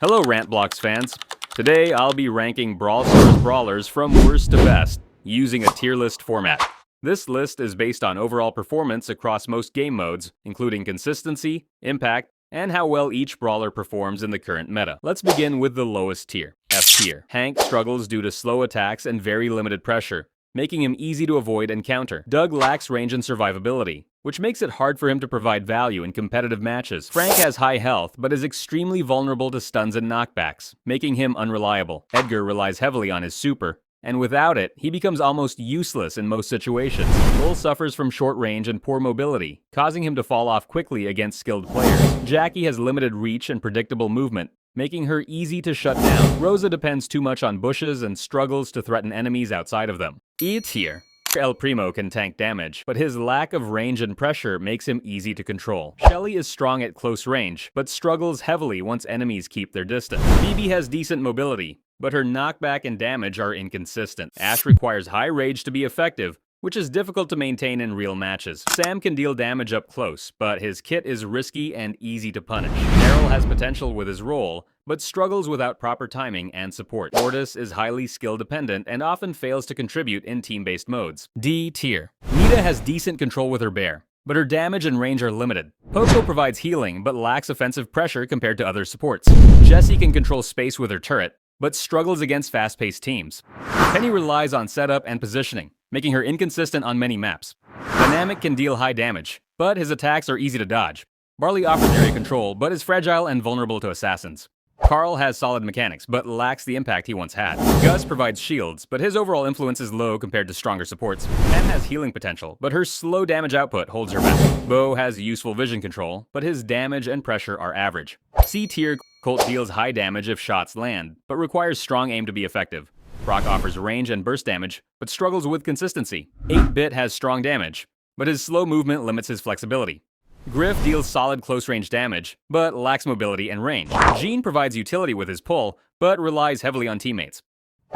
Hello Rantblocks fans. Today I'll be ranking Brawl Stars brawlers from worst to best using a tier list format. This list is based on overall performance across most game modes, including consistency, impact, and how well each brawler performs in the current meta. Let's begin with the lowest tier, F tier. Hank struggles due to slow attacks and very limited pressure, making him easy to avoid and counter. Doug lacks range and survivability, which makes it hard for him to provide value in competitive matches. Frank has high health, but is extremely vulnerable to stuns and knockbacks, making him unreliable. Edgar relies heavily on his super, and without it, he becomes almost useless in most situations. Bull suffers from short range and poor mobility, causing him to fall off quickly against skilled players. Jackie has limited reach and predictable movement, making her easy to shut down. Rosa depends too much on bushes and struggles to threaten enemies outside of them. E tier. El Primo can tank damage, but his lack of range and pressure makes him easy to control. Shelly is strong at close range, but struggles heavily once enemies keep their distance. Phoebe has decent mobility, but her knockback and damage are inconsistent. Ash requires high rage to be effective, which is difficult to maintain in real matches. Sam can deal damage up close, but his kit is risky and easy to punish. Daryl has potential with his role, but struggles without proper timing and support. Mortis is highly skill dependent and often fails to contribute in team-based modes. D tier. Nita has decent control with her bear, but her damage and range are limited. Poco provides healing, but lacks offensive pressure compared to other supports. Jessie can control space with her turret, but struggles against fast-paced teams. Penny relies on setup and positioning, making her inconsistent on many maps. Dynamic can deal high damage, but his attacks are easy to dodge. Barley offers area control, but is fragile and vulnerable to assassins. Carl has solid mechanics, but lacks the impact he once had. Gus provides shields, but his overall influence is low compared to stronger supports. Pam has healing potential, but her slow damage output holds her back. Bo has useful vision control, but his damage and pressure are average. C tier. Colt deals high damage if shots land, but requires strong aim to be effective. Brock offers range and burst damage, but struggles with consistency. 8-Bit has strong damage, but his slow movement limits his flexibility. Griff deals solid close-range damage, but lacks mobility and range. Gene provides utility with his pull, but relies heavily on teammates.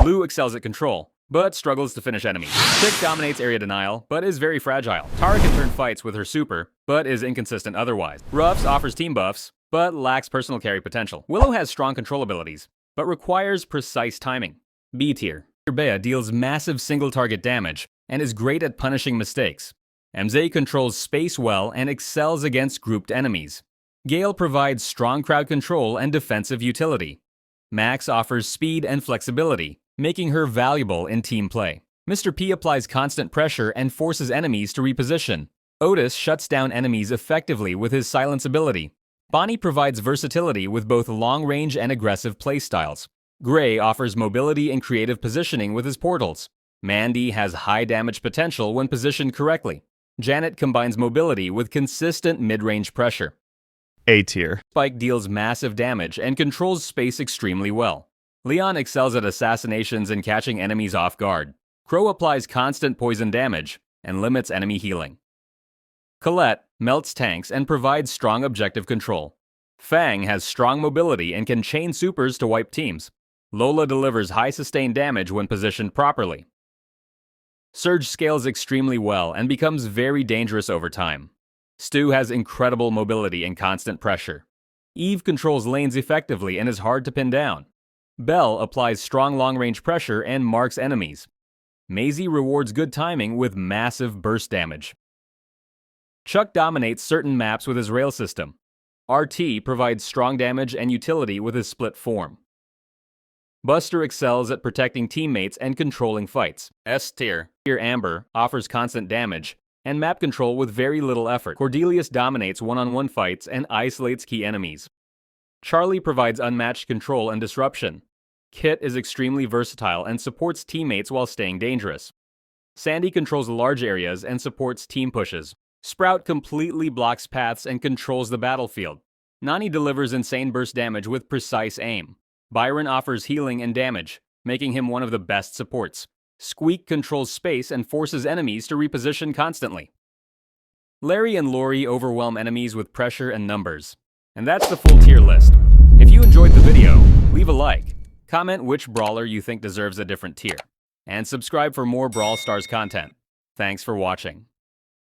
Lou excels at control, but struggles to finish enemies. Tick dominates area denial, but is very fragile. Tara can turn fights with her super, but is inconsistent otherwise. Ruffs offers team buffs, but lacks personal carry potential. Willow has strong control abilities, but requires precise timing. B tier. Bea deals massive single-target damage, and is great at punishing mistakes. MZ controls space well and excels against grouped enemies. Gale provides strong crowd control and defensive utility. Max offers speed and flexibility, making her valuable in team play. Mr. P applies constant pressure and forces enemies to reposition. Otis shuts down enemies effectively with his silence ability. Bonnie provides versatility with both long-range and aggressive playstyles. Gray offers mobility and creative positioning with his portals. Mandy has high damage potential when positioned correctly. Janet combines mobility with consistent mid-range pressure. A tier. Spike deals massive damage and controls space extremely well. Leon excels at assassinations and catching enemies off guard. Crow applies constant poison damage and limits enemy healing. Colette melts tanks and provides strong objective control. Fang has strong mobility and can chain supers to wipe teams. Lola delivers high sustained damage when positioned properly. Surge scales extremely well and becomes very dangerous over time. Stu has incredible mobility and constant pressure. Eve controls lanes effectively and is hard to pin down. Belle applies strong long-range pressure and marks enemies. Maisie rewards good timing with massive burst damage. Chuck dominates certain maps with his rail system. RT provides strong damage and utility with his split form. Buster excels at protecting teammates and controlling fights. S tier. Amber offers constant damage and map control with very little effort. Cordelius dominates one-on-one fights and isolates key enemies. Charlie provides unmatched control and disruption. Kit is extremely versatile and supports teammates while staying dangerous. Sandy controls large areas and supports team pushes. Sprout completely blocks paths and controls the battlefield. Nani delivers insane burst damage with precise aim. Byron offers healing and damage, making him one of the best supports. Squeak controls space and forces enemies to reposition constantly. Larry and Lori overwhelm enemies with pressure and numbers. And that's the full tier list. If you enjoyed the video, leave a like, comment which brawler you think deserves a different tier, and subscribe for more Brawl Stars content. Thanks for watching.